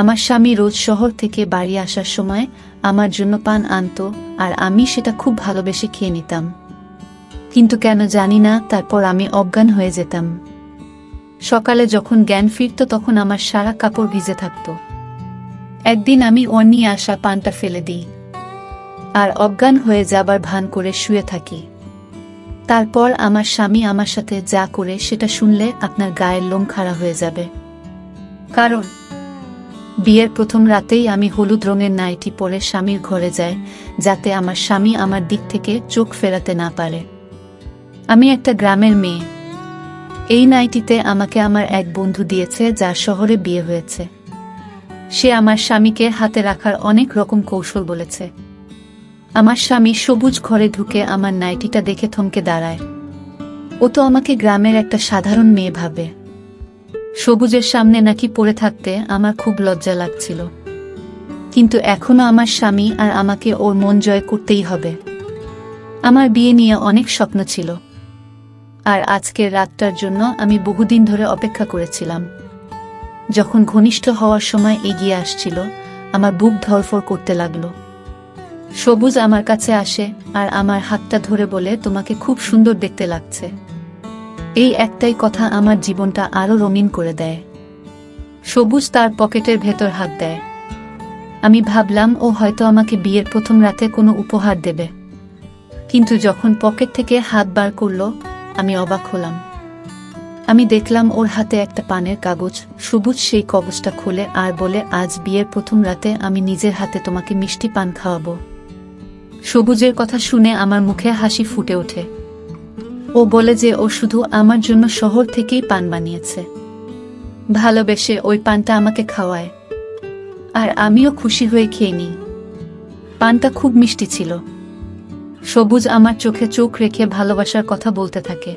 আমার স্বামী রোজ শহর থেকে বাড়ি আসার সময় আমার জন্য পান আনতো, আর আমি সেটা খুব ভালোবেসে খেয়ে নিতাম। কিন্তু কেন জানি না, তারপর আমি অজ্ঞান হয়ে যেতাম। সকালে যখন জ্ঞান ফিরত তখন আমার সারা কাপড় ভিজে থাকত। একদিন আমি ওর নিয়ে আসা পানটা ফেলে দিই আর অজ্ঞান হয়ে যাবার ভান করে শুয়ে থাকি। তারপর আমার স্বামী আমার সাথে যা করে সেটা শুনলে আপনার গায়ের লোম খাড়া হয়ে যাবে। কারণ বিয়ের প্রথম রাতেই আমি হলুদ রঙের নাইটি পরে স্বামীর ঘরে যাই, যাতে আমার স্বামী আমার দিক থেকে চোখ ফেরাতে না পারে। আমি একটা গ্রামের মেয়ে। এই নাইটিতে আমাকে আমার এক বন্ধু দিয়েছে, যার শহরে বিয়ে হয়েছে। সে আমার স্বামীকে হাতে রাখার অনেক রকম কৌশল বলেছে। আমার স্বামী সবুজ ঘরে ঢুকে আমার নাইটিটা দেখে থমকে দাঁড়ায়। ও তো আমাকে গ্রামের একটা সাধারণ মেয়ে ভাবে। সবুজের সামনে নাকি পড়ে থাকতে আমার খুব লজ্জা লাগছিল। কিন্তু এখনো আমার স্বামী আর আমাকে ওর মন জয় করতেই হবে। আমার বিয়ে নিয়ে অনেক স্বপ্ন ছিল, আর আজকের রাতটার জন্য আমি বহুদিন ধরে অপেক্ষা করেছিলাম। যখন ঘনিষ্ঠ হওয়ার সময় এগিয়ে আসছিল, আমার বুক ধড়ফড় করতে লাগলো। সবুজ আমার কাছে আসে আর আমার হাতটা ধরে বলে, তোমাকে খুব সুন্দর দেখতে লাগছে। এই একটাই কথা আমার জীবনটা আরো রঙিন করে দেয়। সবুজ তার পকেটের ভেতর হাত দেয়। আমি ভাবলাম ও হয়তো আমাকে বিয়ের প্রথম রাতে কোনো উপহার দেবে, কিন্তু যখন পকেট থেকে হাত বার করলো, আমি অবাক হলাম। আমি দেখলাম ওর হাতে একটা পানের কাগজ। সবুজ সেই কাগজটা খুলে আর বলে, আজ বিয়ের প্রথম রাতে আমি নিজের হাতে তোমাকে মিষ্টি পান খাওয়াবো। সবুজের কথা শুনে আমার মুখে হাসি ফুটে ওঠে। ও বলে যে ও শুধু আমার জন্য শহর থেকেই পান বানিয়েছে। ভালোবেসে ওই পানটা আমাকে খাওয়ায়, আর আমিও খুশি হয়ে খেয়ে নিই। পানটা খুব মিষ্টি ছিল। সবুজ আমার চোখে চোখ রেখে ভালোবাসার কথা বলতে থাকে,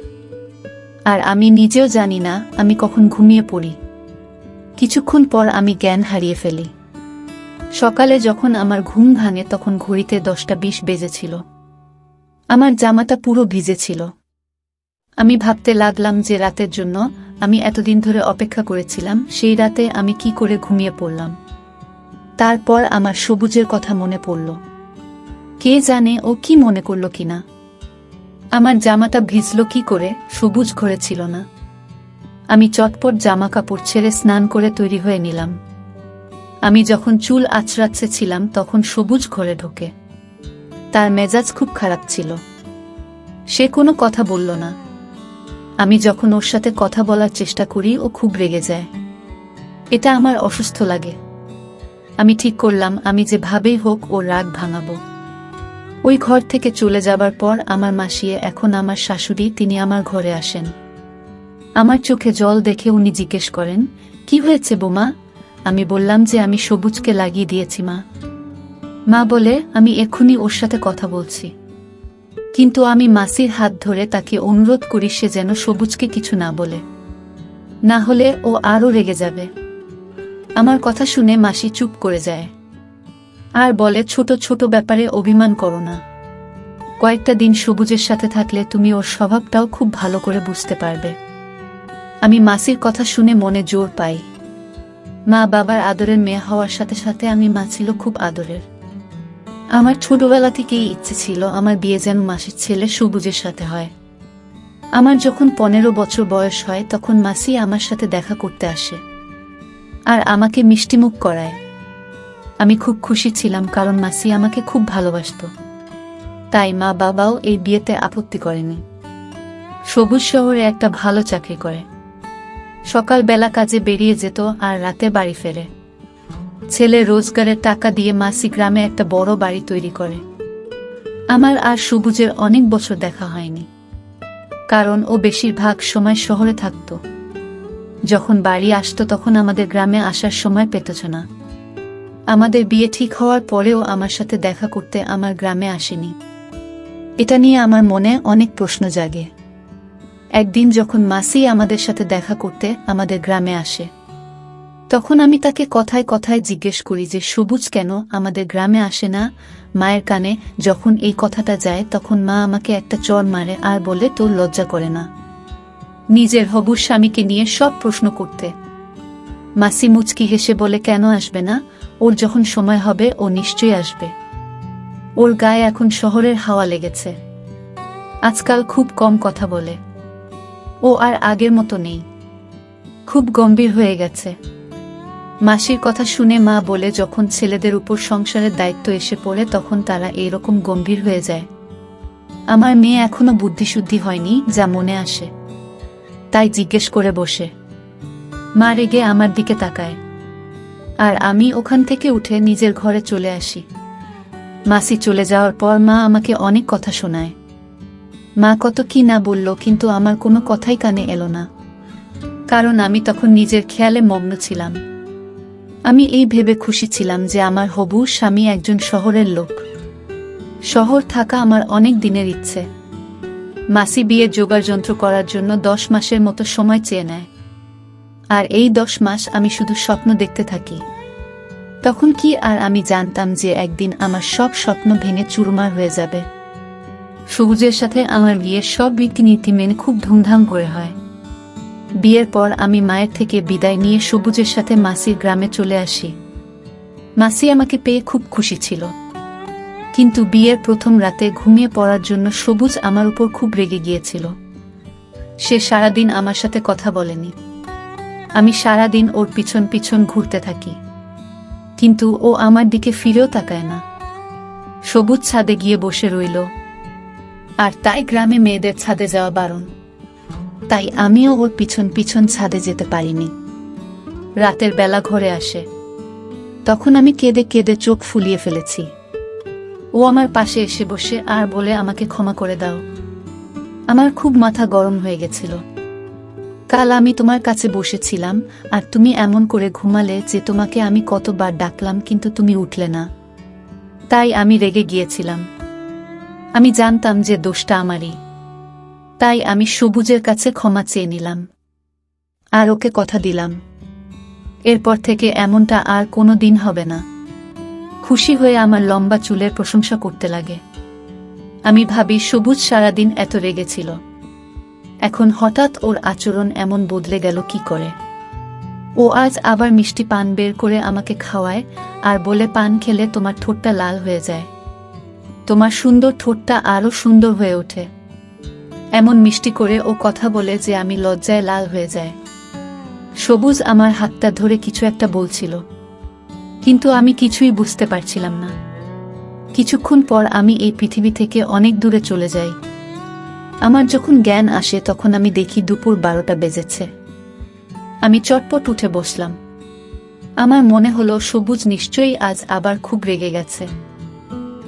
আর আমি নিজেও জানি না আমি কখন ঘুমিয়ে পড়ি। কিছুক্ষণ পর আমি জ্ঞান হারিয়ে ফেলি। সকালে যখন আমার ঘুম ভাঙে তখন ঘড়িতে 10টা 20 বেজেছিল। আমার জামাটা পুরো ভিজে ছিল। আমি ভাবতে লাগলাম যে রাতের জন্য আমি এতদিন ধরে অপেক্ষা করেছিলাম, সেই রাতে আমি কি করে ঘুমিয়ে পড়লাম। তারপর আমার সবুজের কথা মনে পড়ল। কে জানে ও কি মনে করল কিনা। আমার জামাটা ভিজল কি করে? সবুজ ঘরে ছিল না। আমি চটপট জামা কাপড় ছেড়ে স্নান করে তৈরি হয়ে নিলাম। আমি যখন চুল আঁচড়াচ্ছিলাম তখন সবুজ ঘরে ঢোকে। তার মেজাজ খুব খারাপ ছিল। সে কোনো কথা বলল না। আমি যখন ওর সাথে কথা বলার চেষ্টা করি ও খুব রেগে যায়। এটা আমার অসুস্থ লাগে। আমি ঠিক করলাম আমি যেভাবেই হোক ওর রাগ ভাঙাবো। ওই ঘর থেকে চলে যাবার পর আমার মাসিয়ে, এখন আমার শাশুড়ি, তিনি আমার ঘরে আসেন। আমার চোখে জল দেখে উনি জিজ্ঞেস করেন, কি হয়েছে বোমা? আমি বললাম যে আমি সবুজকে লাগিয়ে দিয়েছি মা। মা বলে, আমি এক্ষুনি ওর সাথে কথা বলছি। কিন্তু আমি মাসির হাত ধরে তাকে অনুরোধ করি সে যেন সবুজকে কিছু না বলে, না হলে ও আরও রেগে যাবে। আমার কথা শুনে মাসি চুপ করে যায় আর বলে, ছোট ছোট ব্যাপারে অভিমান করো না। কয়েকটা দিন সবুজের সাথে থাকলে তুমি ওর স্বভাবটাও খুব ভালো করে বুঝতে পারবে। আমি মাসির কথা শুনে মনে জোর পাই। মা বাবার আদরের মেয়ে হওয়ার সাথে সাথে আমি মা ছিল খুব আদরের। আমার ছোটবেলা থেকেই ইচ্ছে ছিল আমার বিয়ে যেন মাসির ছেলে সবুজের সাথে হয়। আমার যখন 15 বছর বয়স হয় তখন মাসি আমার সাথে দেখা করতে আসে আর আমাকে মিষ্টিমুখ করায়। আমি খুব খুশি ছিলাম, কারণ মাসি আমাকে খুব ভালোবাসত। তাই মা বাবাও এই বিয়েতে আপত্তি করেনি। সবুজ শহরে একটা ভালো চাকরি করে। সকালবেলা কাজে বেরিয়ে যেত আর রাতে বাড়ি ফেরে। ছেলে রোজগারের টাকা দিয়ে মাসি গ্রামে একটা বড় বাড়ি তৈরি করে। আমার আর সবুজের অনেক বছর দেখা হয়নি, কারণ ও বেশিরভাগ সময় শহরে থাকত। যখন বাড়ি আসতো তখন আমাদের গ্রামে আসার সময় পেত না। আমাদের বিয়ে ঠিক হওয়ার পরেও আমার সাথে দেখা করতে আমার গ্রামে আসেনি। এটা নিয়ে আমার মনে অনেক প্রশ্ন জাগে। একদিন যখন মাসি আমাদের সাথে দেখা করতে আমাদের গ্রামে আসে, তখন আমি তাকে কথায় কথায় জিজ্ঞেস করি যে সবুজ কেন আমাদের গ্রামে আসে না। মায়ের কানে যখন এই কথাটা যায় তখন মা আমাকে একটা চড় মারে আর বলে, তোর লজ্জা করে না নিজের হবু স্বামীকে নিয়ে সব প্রশ্ন করতে? মাসি মুচকি হেসে বলে, কেন আসবে না? ওর যখন সময় হবে ও নিশ্চয়ই আসবে। ওর গায়ে এখন শহরের হাওয়া লেগেছে। আজকাল খুব কম কথা বলে। ও আর আগের মতো নেই, খুব গম্ভীর হয়ে গেছে। মাসির কথা শুনে মা বলে, যখন ছেলেদের উপর সংসারের দায়িত্ব এসে পড়ে তখন তারা এইরকম গম্ভীর হয়ে যায়। আমার মেয়ে এখনো বুদ্ধিশুদ্ধি হয়নি যা মনে আসে, তাই জিজ্ঞেস করে বসে। মা রেগে আমার দিকে তাকায়, আর আমি ওখান থেকে উঠে নিজের ঘরে চলে আসি। মাসি চলে যাওয়ার পর মা আমাকে অনেক কথা শোনায়। মা কত কি না বলল, কিন্তু আমার কোনো কথাই কানে এলো না, কারণ আমি তখন নিজের খেয়ালে মগ্ন ছিলাম। আমি এই ভেবে খুশি ছিলাম যে আমার হবু স্বামী একজন শহরের লোক। শহর থাকা আমার অনেক দিনের ইচ্ছে। মাসি বিয়ের জোগাড় যন্ত্র করার জন্য 10 মাসের মতো সময় চেয়ে নেয়, আর এই 10 মাস আমি শুধু স্বপ্ন দেখতে থাকি। তখন কি আর আমি জানতাম যে একদিন আমার সব স্বপ্ন ভেঙে চুরমার হয়ে যাবে। সবুজের সাথে আমার বিয়ের সব রীতিনীতি মেনে খুব ধুমধাম করে হয়। বিয়ের পর আমি মায়ের থেকে বিদায় নিয়ে সবুজের সাথে মাসির গ্রামে চলে আসি। মাসি আমাকে পেয়ে খুব খুশি ছিল, কিন্তু বিয়ের প্রথম রাতে ঘুমিয়ে পড়ার জন্য সবুজ আমার উপর খুব রেগে গিয়েছিল। সে সারাদিন আমার সাথে কথা বলেনি। আমি সারাদিন ওর পিছন পিছন ঘুরতে থাকি, কিন্তু ও আমার দিকে ফিরেও তাকায় না। সবুজ ছাদে গিয়ে বসে রইল, আর তাই গ্রামে মেয়েদের ছাদে যাওয়া বারণ। তাই আমিও ওর পিছন পিছন ছাদে যেতে পারিনি। রাতের বেলা ঘরে আসে, তখন আমি কেঁদে কেঁদে চোখ ফুলিয়ে ফেলেছি। ও আমার পাশে এসে বসে আর বলে, আমাকে ক্ষমা করে দাও। আমার খুব মাথা গরম হয়ে গেছিল। কাল আমি তোমার কাছে বসেছিলাম আর তুমি এমন করে ঘুমালে যে তোমাকে আমি কতবার ডাকলাম কিন্তু তুমি উঠলে না, তাই আমি রেগে গিয়েছিলাম। আমি জানতাম যে দোষটা আমারই, তাই আমি সবুজের কাছে ক্ষমা চেয়ে নিলাম, আর ওকে কথা দিলাম এরপর থেকে এমনটা আর কোনো দিন হবে না। খুশি হয়ে আমার লম্বা চুলের প্রশংসা করতে লাগে। আমি ভাবি, সবুজ সারাদিন এত রেগেছিল, এখন হঠাৎ ওর আচরণ এমন বদলে গেল কি করে? ও আজ আবার মিষ্টি পান বের করে আমাকে খাওয়ায় আর বলে, পান খেলে তোমার ঠোঁটটা লাল হয়ে যায়, তোমার সুন্দর ঠোঁটটা আরো সুন্দর হয়ে ওঠে। এমন মিষ্টি করে ও কথা বলে যে আমি লজ্জায় লাল হয়ে যায়। সবুজ আমার হাতটা ধরে কিছু একটা বলছিল, কিন্তু আমি কিছুই বুঝতে পারছিলাম না। কিছুক্ষণ পর আমি এই পৃথিবী থেকে অনেক দূরে চলে যাই। আমার যখন জ্ঞান আসে তখন আমি দেখি দুপুর 12টা বেজেছে। আমি চটপট উঠে বসলাম। আমার মনে হলো সবুজ নিশ্চয়ই আজ আবার খুব রেগে গেছে,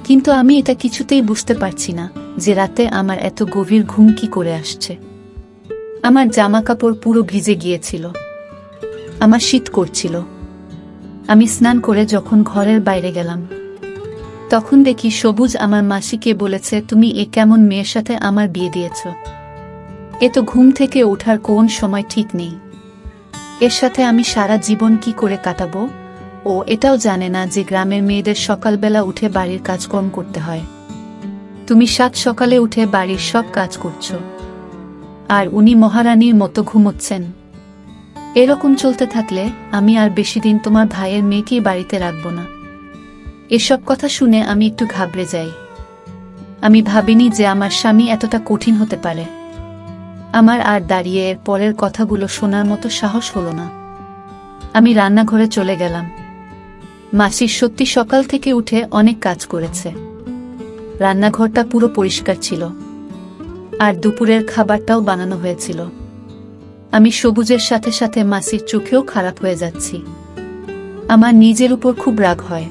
কিন্তু আমি এটা কিছুতেই বুঝতে পারছি না যে রাতে আমার এত গভীর ঘুম কি করে আসছে। আমার জামা কাপড় পুরো ভিজে গিয়েছিল, আমার শীত করছিল। আমি স্নান করে যখন ঘরের বাইরে গেলাম তখন দেখি সবুজ আমার মাসিকে বলেছে, তুমি এ কেমন মেয়ের সাথে আমার বিয়ে দিয়েছ? এ তো ঘুম থেকে ওঠার কোন সময় ঠিক নেই। এর সাথে আমি সারা জীবন কি করে কাটাবো? ও এটাও জানে না যে গ্রামের মেয়েদের সকালবেলা উঠে বাড়ির কাজকর্ম করতে হয়। তুমি 7 সকালে উঠে বাড়ির সব কাজ করছো, আর উনি মহারানীর মতো ঘুমোচ্ছেন। এরকম চলতে থাকলে আমি আর বেশি দিন তোমার ভাইয়ের মেয়েকেই বাড়িতে রাখব না। এসব কথা শুনে আমি একটু ঘাবড়ে যাই। আমি ভাবিনি যে আমার স্বামী এতটা কঠিন হতে পারে। আমার আর দাঁড়িয়ে এর পরের কথাগুলো শোনার মতো সাহস হলো না। আমি রান্নাঘরে চলে গেলাম। মাসি সত্যি সকাল থেকে উঠে অনেক কাজ করেছে। রান্নাঘরটা পুরো পরিষ্কার ছিল, আর দুপুরের খাবারটাও বানানো হয়েছিল। আমি সবুজের সাথে সাথে মাসির চোখেও খারাপ হয়ে যাচ্ছি। আমার নিজের উপর খুব রাগ হয়।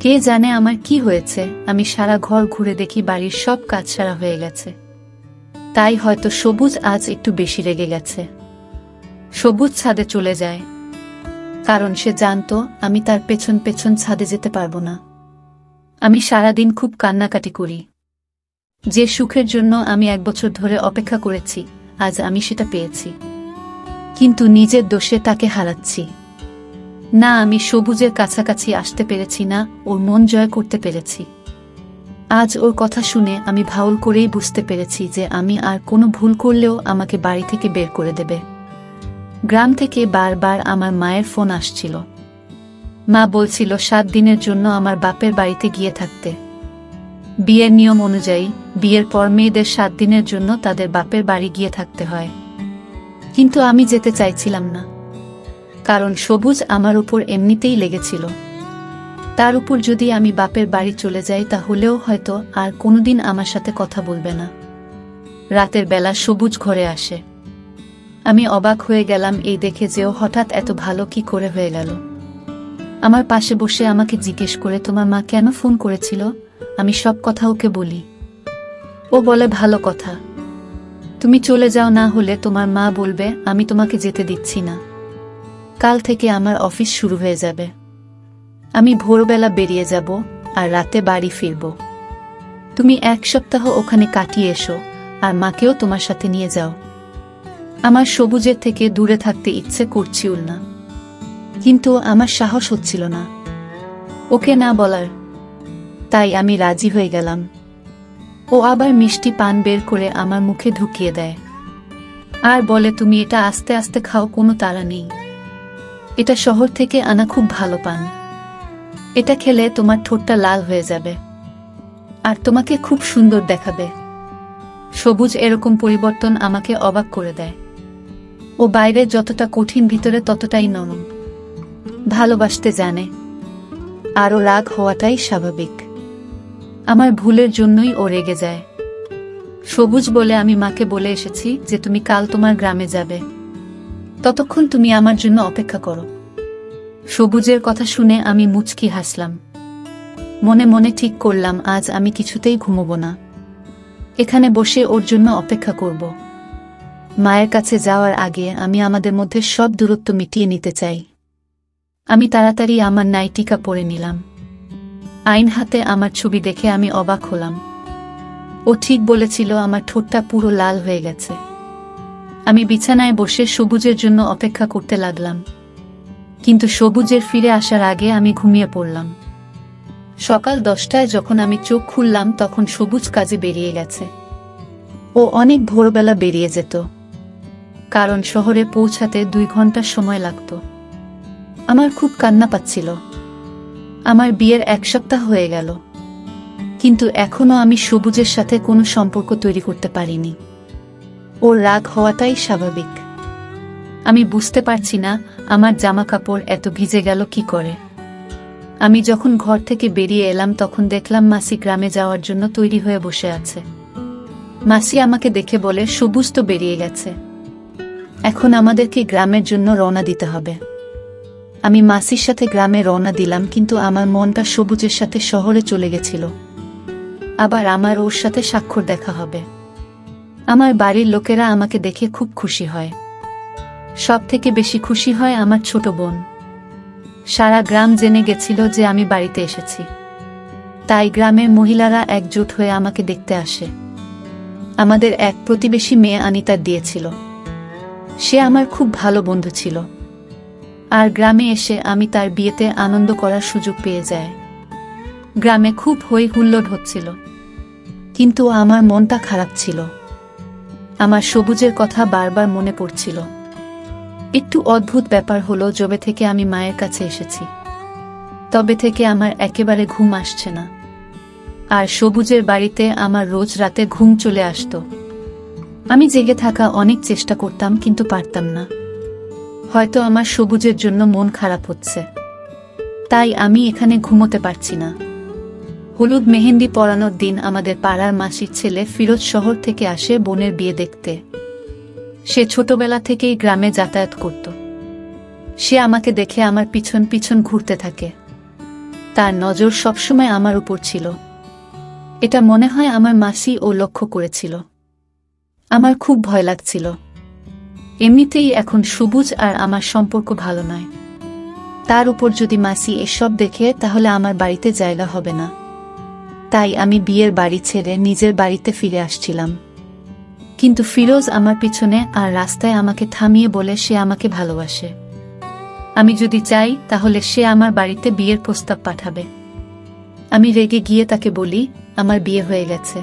কে জানে আমার কি হয়েছে? আমি সারা ঘর ঘুরে দেখি বাড়ির সব কাজ সারা হয়ে গেছে। তাই হয়তো সবুজ আজ একটু বেশি রেগে গেছে। সবুজ ছাদে চলে যায়, কারণ সে জানতো আমি তার পেছন পেছন ছাদে যেতে পারবো না। আমি সারাদিন খুব কান্নাকাটি করি। যে সুখের জন্য আমি 1 বছর ধরে অপেক্ষা করেছি, আজ আমি সেটা পেয়েছি, কিন্তু নিজের দোষে তাকে হারাচ্ছি। না আমি সবুজের কাছাকাছি আসতে পেরেছি, না ওর মন জয় করতে পেরেছি। আজ ওর কথা শুনে আমি ভাউল করেই বুঝতে পেরেছি যে আমি আর কোনো ভুল করলেও আমাকে বাড়ি থেকে বের করে দেবে। গ্রাম থেকে বারবার আমার মায়ের ফোন আসছিল। মা বলছিল 7 দিনের জন্য আমার বাপের বাড়িতে গিয়ে থাকতে। বিয়ের নিয়ম অনুযায়ী বিয়ের পর মেয়েদের 7 দিনের জন্য তাদের বাপের বাড়ি গিয়ে থাকতে হয়। কিন্তু আমি যেতে চাইছিলাম না, কারণ সবুজ আমার উপর এমনিতেই লেগেছিল। তার উপর যদি আমি বাপের বাড়ি চলে যাই তাহলেও হয়তো আর কোনোদিন আমার সাথে কথা বলবে না। রাতের বেলা সবুজ ঘরে আসে। আমি অবাক হয়ে গেলাম এই দেখে যে ও হঠাৎ এত ভালো কি করে হয়ে গেল। আমার পাশে বসে আমাকে জিজ্ঞেস করে, তোমার মা কেন ফোন করেছিল? আমি সব কথা ওকে বলি। ও বলে, ভালো কথা, তুমি চলে যাও, না হলে তোমার মা বলবে আমি তোমাকে যেতে দিচ্ছি না। কাল থেকে আমার অফিস শুরু হয়ে যাবে। আমি ভোরবেলা বেরিয়ে যাব আর রাতে বাড়ি ফিরব। তুমি 1 সপ্তাহ ওখানে কাটিয়ে এসো আর মাকেও তোমার সাথে নিয়ে যাও। আমার সবুজের থেকে দূরে থাকতে ইচ্ছে করছিল না, কিন্তু আমার সাহস হচ্ছিল না ওকে না বলার। তাই আমি রাজি হয়ে গেলাম। ও আবার মিষ্টি পান বের করে আমার মুখে ঢুকিয়ে দেয় আর বলে, তুমি এটা আস্তে আস্তে খাও, কোনো তাড়া নেই। এটা শহর থেকে আনা খুব ভালো পান। এটা খেলে তোমার ঠোঁটটা লাল হয়ে যাবে আর তোমাকে খুব সুন্দর দেখাবে। সবুজ এরকম পরিবর্তন আমাকে অবাক করে দেয়। ও বাইরে যতটা কঠিন, ভিতরে ততটাই নরম। ভালোবাসতে জানে, আরও রাগ হওয়াটাই স্বাভাবিক। আমার ভুলের জন্যই ও রেগে যায়। সবুজ বলে, আমি মাকে বলে এসেছি যে তুমি কাল তোমার গ্রামে যাবে, ততক্ষণ তুমি আমার জন্য অপেক্ষা করো। সবুজের কথা শুনে আমি মুচকি হাসলাম। মনে মনে ঠিক করলাম আজ আমি কিছুতেই ঘুমোব না, এখানে বসে ওর জন্য অপেক্ষা করব। মায়ের কাছে যাওয়ার আগে আমি আমাদের মধ্যে সব দূরত্ব মিটিয়ে নিতে চাই। আমি তাড়াতাড়ি আমার নাইটিকা পরে নিলাম। আইন হাতে আমার ছবি দেখে আমি অবাক হলাম। ও ঠিক বলেছিল, আমার ঠোঁটটা পুরো লাল হয়ে গেছে। আমি বিছানায় বসে সবুজের জন্য অপেক্ষা করতে লাগলাম, কিন্তু সবুজের ফিরে আসার আগে আমি ঘুমিয়ে পড়লাম। সকাল 10টায় যখন আমি চোখ খুললাম তখন সবুজ কাজে বেরিয়ে গেছে। ও অনেক ভোরবেলা বেরিয়ে যেত, কারণ শহরে পৌঁছাতে 2 ঘন্টা সময় লাগত। আমার খুব কান্না পাচ্ছিল। আমার বিয়ের 1 সপ্তাহ হয়ে গেল, কিন্তু এখনো আমি সবুজের সাথে কোনো সম্পর্ক তৈরি করতে পারিনি। ওর রাগ হওয়াটাই স্বাভাবিক। আমি বুঝতে পারছি না আমার জামা কাপড় এত ভিজে গেল কি করে। আমি যখন ঘর থেকে বেরিয়ে এলাম তখন দেখলাম মাসি গ্রামে যাওয়ার জন্য তৈরি হয়ে বসে আছে। মাসি আমাকে দেখে বলে, সবুজ তো বেরিয়ে গেছে, এখন আমাদেরকে গ্রামের জন্য রওনা দিতে হবে। আমি মাসির সাথে গ্রামে রওনা দিলাম, কিন্তু আমার মনটা সবুজের সাথে শহরে চলে গেছিল। আবার আমার ওর সাথে স্বাক্ষর দেখা হবে। আমার বাড়ির লোকেরা আমাকে দেখে খুব খুশি হয়। সব থেকে বেশি খুশি হয় আমার ছোট বোন। সারা গ্রাম জেনে গেছিল যে আমি বাড়িতে এসেছি, তাই গ্রামের মহিলারা একজোট হয়ে আমাকে দেখতে আসে। আমাদের এক প্রতিবেশী মেয়ে আনিতা দিয়েছিল। সে আমার খুব ভালো বন্ধু ছিল, আর গ্রামে এসে আমি তার বিয়েতে আনন্দ করার সুযোগ পেয়ে যায়। গ্রামে খুব হই হুল্লোড় হচ্ছিল, কিন্তু আমার মনটা খারাপ ছিল। আমার সবুজের কথা বারবার মনে পড়ছিল। একটু অদ্ভুত ব্যাপার হলো, যবে থেকে আমি মায়ের কাছে এসেছি তবে থেকে আমার একেবারে ঘুম আসছে না। আর সবুজের বাড়িতে আমার রোজ রাতে ঘুম চলে আসতো। আমি জেগে থাকা অনেক চেষ্টা করতাম, কিন্তু পারতাম না। হয়তো আমার সবুজের জন্য মন খারাপ হচ্ছে, তাই আমি এখানে ঘুমোতে পারছি না। হলুদ মেহেন্দি পরানোর দিন আমাদের পাড়ার মাসির ছেলে ফিরোজ শহর থেকে আসে বোনের বিয়ে দেখতে। সে ছোটবেলা থেকেই গ্রামে যাতায়াত করত। সে আমাকে দেখে আমার পিছন পিছন ঘুরতে থাকে। তার নজর সবসময় আমার উপর ছিল। এটা মনে হয় আমার মাসি ও লক্ষ্য করেছিল। আমার খুব ভয় লাগছিল। এমনিতেই এখন সবুজ আর আমার সম্পর্ক ভালো নয়, তার উপর যদি মাসি এসব দেখে তাহলে আমার বাড়িতে জায়গা হবে না। তাই আমি বিয়ের বাড়ি ছেড়ে নিজের বাড়িতে ফিরে আসছিলাম, কিন্তু ফিরোজ আমার পিছনে আর রাস্তায় আমাকে থামিয়ে বলে সে আমাকে ভালোবাসে। আমি যদি চাই তাহলে সে আমার বাড়িতে বিয়ের প্রস্তাব পাঠাবে। আমি রেগে গিয়ে তাকে বলি, আমার বিয়ে হয়ে গেছে,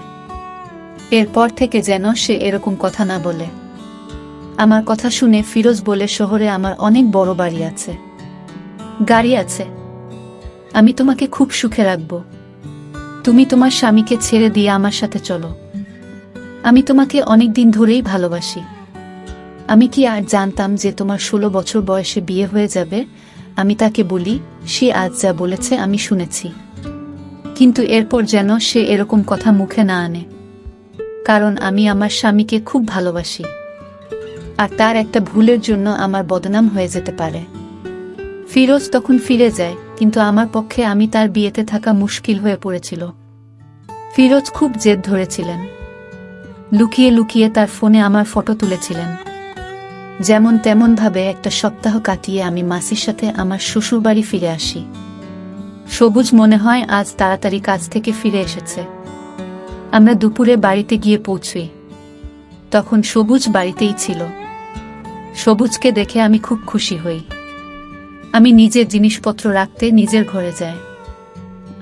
এরপর থেকে যেন সে এরকম কথা না বলে। আমার কথা শুনে ফিরোজ বলে, শহরে আমার অনেক বড় বাড়ি আছে, গাড়ি আছে, আমি তোমাকে খুব সুখে রাখব। তুমি তোমার স্বামীকে ছেড়ে দিয়ে আমার সাথে চলো। আমি তোমাকে অনেক দিন ধরেই ভালোবাসি। আমি কি আর জানতাম যে তোমার 16 বছর বয়সে বিয়ে হয়ে যাবে। আমি তাকে বলি, সে আজ যা বলেছে আমি শুনেছি, কিন্তু এরপর যেন সে এরকম কথা মুখে না আনে, কারণ আমি আমার স্বামীকে খুব ভালোবাসি, আর তার একটা ভুলের জন্য আমার বদনাম হয়ে যেতে পারে। ফিরোজ তখন ফিরে যায়, কিন্তু আমার পক্ষে আমি তার বিয়েতে থাকা মুশকিল হয়ে পড়েছিল। ফিরোজ খুব জেদ ধরেছিলেন। লুকিয়ে লুকিয়ে তার ফোনে আমার ফটো তুলেছিলেন। যেমন তেমন ভাবে একটা সপ্তাহ কাটিয়ে আমি মাসির সাথে আমার শ্বশুরবাড়ি ফিরে আসি। সবুজ মনে হয় আজ তাড়াতাড়ি কাজ থেকে ফিরে এসেছে। আমরা দুপুরে বাড়িতে গিয়ে পৌঁছই। তখন সবুজ বাড়িতেই ছিল। সবুজকে দেখে আমি খুব খুশি হই। আমি নিজের জিনিসপত্র রাখতে নিজের ঘরে যাই,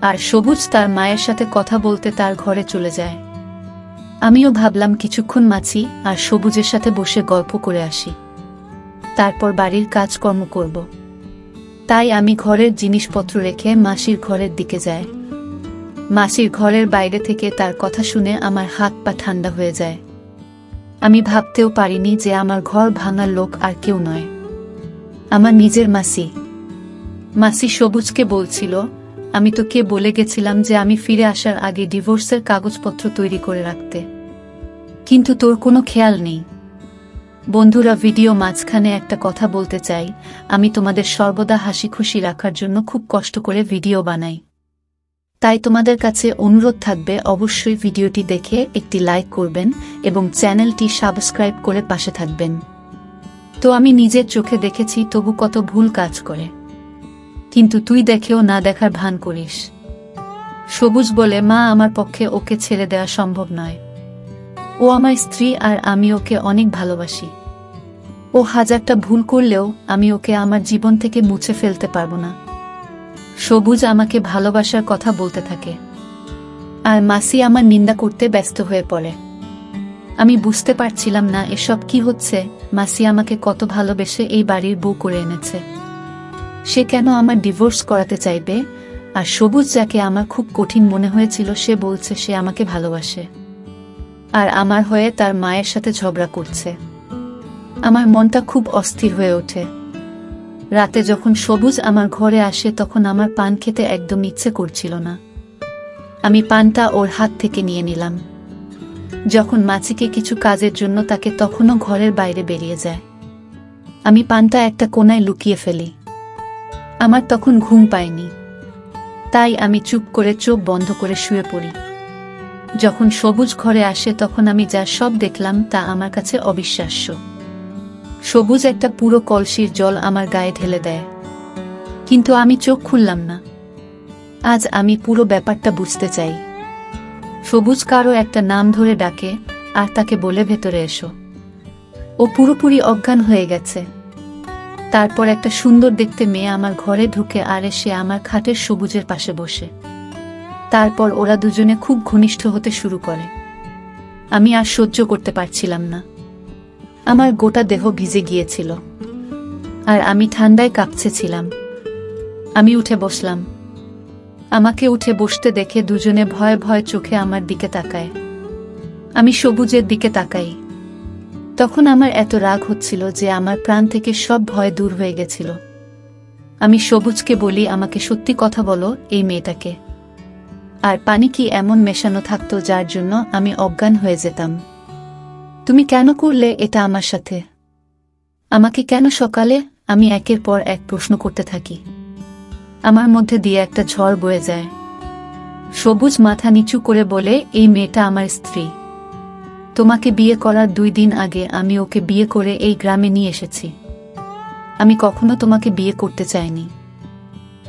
আর সবুজ তার মায়ের সাথে কথা বলতে তার ঘরে চলে যায়। আমিও ভাবলাম কিছুক্ষণ মাছি আর সবুজের সাথে বসে গল্প করে আসি, তারপর বাড়ির কাজকর্ম করব। তাই আমি ঘরের জিনিসপত্র রেখে মাসির ঘরের দিকে যাই। মাসির ঘরের বাইরে থেকে তার কথা শুনে আমার হাত পা ঠান্ডা হয়ে যায়। আমি ভাবতেও পারিনি যে আমার ঘর ভাঙার লোক আর কেউ নয়, আমার নিজের মাসি। মাসি সবুজকে বলছিল, আমি তোকে বলে গেছিলাম যে আমি ফিরে আসার আগে ডিভোর্সের কাগজপত্র তৈরি করে রাখতে, কিন্তু তোর কোনো খেয়াল নেই। বন্ধুরা, ভিডিও মাঝখানে একটা কথা বলতে চাই। আমি তোমাদের সর্বদা হাসি খুশি রাখার জন্য খুব কষ্ট করে ভিডিও বানাই, তাই তোমাদের কাছে অনুরোধ থাকবে অবশ্যই ভিডিওটি দেখে একটি লাইক করবেন এবং চ্যানেলটি সাবস্ক্রাইব করে পাশে থাকবেন। তো আমি নিজের চোখে দেখেছি তবু কত ভুল কাজ করে, কিন্তু তুই দেখেও না দেখার ভান করিস। সবুজ বলে, মা, আমার পক্ষে ওকে ছেড়ে দেওয়া সম্ভব নয়। ও আমার স্ত্রী আর আমি ওকে অনেক ভালোবাসি। ও হাজারটা ভুল করলেও আমি ওকে আমার জীবন থেকে মুছে ফেলতে পারবো না। সবুজ আমাকে ভালোবাসার কথা বলতে থাকে, আর মাসি আমার নিন্দা করতে ব্যস্ত হয়ে পড়ে। আমি বুঝতে পারছিলাম না এসব কি হচ্ছে। মাসি আমাকে কত ভালোবেসে এই বাড়ির বউ করে এনেছে, সে কেন আমার ডিভোর্স করাতে চাইবে? আর সবুজ, যাকে আমার খুব কঠিন মনে হয়েছিল, সে বলছে সে আমাকে ভালোবাসে, আর আমার হয়ে তার মায়ের সাথে ঝগড়া করছে। আমার মনটা খুব অস্থির হয়ে ওঠে। রাতে যখন সবুজ আমার ঘরে আসে তখন আমার পান খেতে একদম ইচ্ছে করছিল না। আমি পানটা ওর হাত থেকে নিয়ে নিলাম। যখন মাছিকে কিছু কাজের জন্য তাকে তখনও ঘরের বাইরে বেরিয়ে যায়। আমি পানটা একটা কোণায় লুকিয়ে ফেলি। আমার তখন ঘুম পায়নি, তাই আমি চুপ করে চোখ বন্ধ করে শুয়ে পড়ি। যখন সবুজ ঘরে আসে তখন আমি যা সব দেখলাম তা আমার কাছে অবিশ্বাস্য। সবুজ একটা পুরো কলসির জল আমার গায়ে ঢেলে দেয়, কিন্তু আমি চোখ খুললাম না। আজ আমি পুরো ব্যাপারটা বুঝতে চাই। সবুজ কারো একটা নাম ধরে ডাকে আর তাকে বলে, ভেতরে এসো। ও পুরোপুরি অজ্ঞান হয়ে গেছে। তারপর একটা সুন্দর দেখতে মেয়ে আমার ঘরে ঢুকে আর এসে আমার খাটের সবুজের পাশে বসে। তারপর ওরা দুজনে খুব ঘনিষ্ঠ হতে শুরু করে। আমি আর সহ্য করতে পারছিলাম না। আমার গোটা দেহ ভিজে গিয়েছিল, আর আমি ঠান্ডায় কাঁপছেছিলাম। আমি উঠে বসলাম। আমাকে উঠে বসতে দেখে দুজনে ভয়ে ভয়ে চোখে আমার দিকে তাকায়। আমি সবুজের দিকে তাকাই। তখন আমার এত রাগ হচ্ছিল যে আমার প্রাণ থেকে সব ভয় দূর হয়ে গেছিল। আমি সবুজকে বলি, আমাকে সত্যি কথা বলো, এই মেয়েটাকে আর পানি কি এমন মেশানো থাকতো যার জন্য আমি অজ্ঞান হয়ে যেতাম? তুমি কেন করলে এটা আমার সাথে? আমাকে কেন সকালে? আমি একের পর এক প্রশ্ন করতে থাকি। আমার মধ্যে দিয়ে একটা ঝড় বয়ে যায়। সবুজ মাথা নিচু করে বলে, এই মেয়েটা আমার স্ত্রী। তোমাকে বিয়ে করার 2 দিন আগে আমি ওকে বিয়ে করে এই গ্রামে নিয়ে এসেছি। আমি কখনো তোমাকে বিয়ে করতে চাইনি,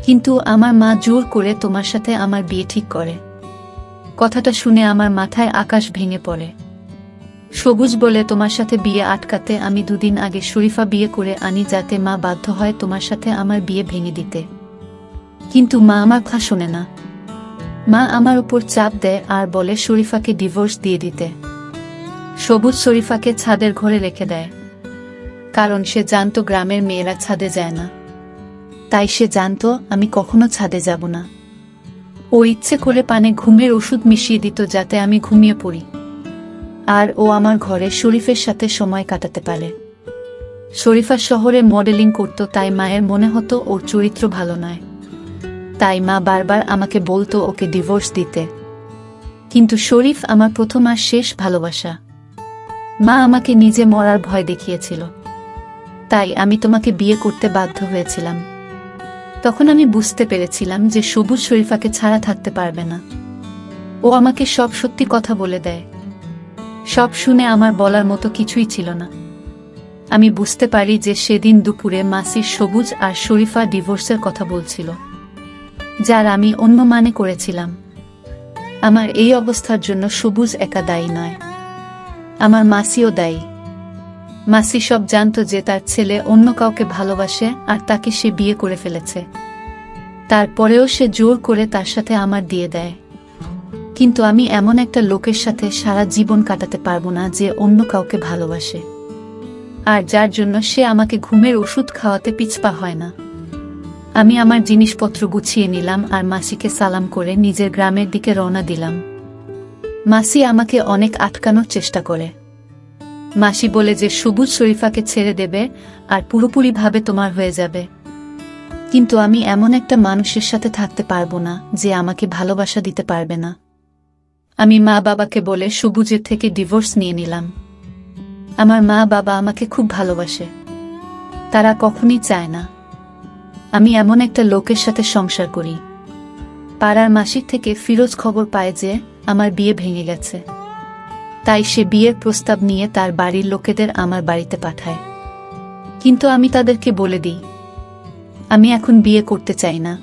কিন্তু আমার মা জোর করে তোমার সাথে আমার বিয়ে ঠিক করে। কথাটা শুনে আমার মাথায় আকাশ ভেঙে পড়ে। সবুজ বলে, তোমার সাথে বিয়ে আটকাতে আমি 2 দিন আগে শরীফা বিয়ে করে আনি, যাতে মা বাধ্য হয় তোমার সাথে আমার বিয়ে ভেঙে দিতে। কিন্তু মা আমার কথা শোনে না। মা আমার উপর চাপ দেয় আর বলে শরীফাকে ডিভোর্স দিয়ে দিতে। সবুজ শরীফাকে ছাদের ঘরে রেখে দেয়। কারণ সে জানতো গ্রামের মেয়েরা ছাদে যায় না। তাই সে জানতো আমি কখনো ছাদে যাব না। ও ইচ্ছে করে পানে ঘুমের ওষুধ মিশিয়ে দিত যাতে আমি ঘুমিয়ে পড়ি, আর ও আমার ঘরে শরীফের সাথে সময় কাটাতে পারে। শরীফা শহরে মডেলিং করত, তাই মায়ের মনে হতো ওর চরিত্র ভালো নয়। তাই মা বারবার আমাকে বলতো ওকে ডিভোর্স দিতে। কিন্তু শরীফ আমার প্রথম আর শেষ ভালোবাসা। মা আমাকে নিজে মরার ভয় দেখিয়েছিল, তাই আমি তোমাকে বিয়ে করতে বাধ্য হয়েছিলাম। তখন আমি বুঝতে পেরেছিলাম যে সবুজ শরীফাকে ছাড়া থাকতে পারবে না। ও আমাকে সব সত্যি কথা বলে দেয়। সব শুনে আমার বলার মতো কিছুই ছিল না। আমি বুঝতে পারি যে সেদিন দুপুরে মাসির সবুজ আর শরীফা ডিভোর্সের কথা বলছিল, যার আমি অন্য মানে করেছিলাম। আমার এই অবস্থার জন্য সবুজ একা দায়ী নয়, আমার মাসিও দায়ী। মাসি সব জানতো যে তার ছেলে অন্য কাউকে ভালোবাসে আর তাকে সে বিয়ে করে ফেলেছে। তারপরেও সে জোর করে তার সাথে আমার দিয়ে দেয়। কিন্তু আমি এমন একটা লোকের সাথে সারা জীবন কাটাতে পারবো না যে অন্য কাউকে ভালোবাসে, আর যার জন্য সে আমাকে ঘুমের ওষুধ খাওয়াতে পিছপা হয় না। আমি আমার জিনিসপত্র গুছিয়ে নিলাম আর মাসিকে সালাম করে নিজের গ্রামের দিকে রওনা দিলাম। মাসি আমাকে অনেক আটকানোর চেষ্টা করে। মাসি বলে যে সবুজ শরীফাকে ছেড়ে দেবে আর পুরোপুরিভাবে তোমার হয়ে যাবে। কিন্তু আমি এমন একটা মানুষের সাথে থাকতে পারবো না যে আমাকে ভালোবাসা দিতে পারবে না। আমি মা বাবাকে বলে সবুজের থেকে ডিভোর্স নিয়ে নিলাম। আমার মা বাবা আমাকে খুব ভালোবাসে। তারা কখনই চায় না আমি এমন একটা লোকের সাথে সংসার করি। পাড়ার মাসির থেকে ফিরোজ খবর পায় যে আমার বিয়ে ভেঙে গেছে। তাই সে বিয়ের প্রস্তাব নিয়ে তার বাড়ির লোকেদের আমার বাড়িতে পাঠায়। কিন্তু আমি তাদেরকে বলে দিই, আমি এখন বিয়ে করতে চাই না।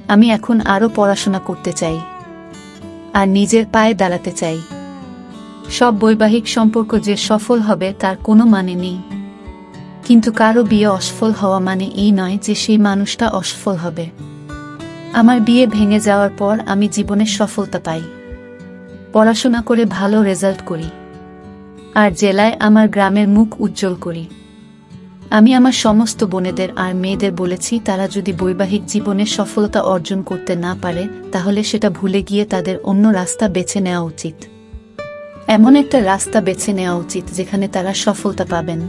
আমি এখন আরো পড়াশোনা করতে চাই আর নিজের পায়ে দাঁড়াতে চাই। সব বৈবাহিক সম্পর্ক যে সফল হবে তার কোনো মানে নেই, কিন্তু কারো বিয়ে অসফল হওয়া মানে এই নয় যে সেই মানুষটা অসফল হবে। আমার বিয়ে ভেঙে যাওয়ার পর আমি জীবনে সফলতা পাই, পড়াশোনা করে ভালো রেজাল্ট করি আর জেলায় আমার গ্রামের মুখ উজ্জ্বল করি। আমি আমার সমস্ত বোনেদের আর মেয়েদের বলেছি তারা যদি বৈবাহিক জীবনে সফলতা অর্জন করতে না পারে তাহলে সেটা ভুলে গিয়ে তাদের অন্য রাস্তা বেছে নেওয়া উচিত। এমন একটা রাস্তা বেছে নেওয়া উচিত যেখানে তারা সফলতা পাবেন।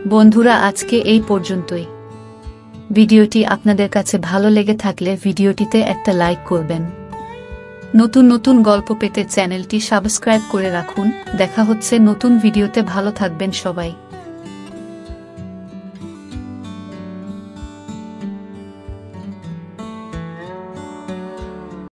বন্ধুরা, আজকে এই পর্যন্তই। ভিডিওটি আপনাদের কাছে ভালো লেগে থাকলে ভিডিওটিতে একটা লাইক করবেন। নতুন নতুন গল্প পেতে চ্যানেলটি সাবস্ক্রাইব করে রাখুন। দেখা হচ্ছে নতুন ভিডিওতে। ভালো থাকবেন সবাই।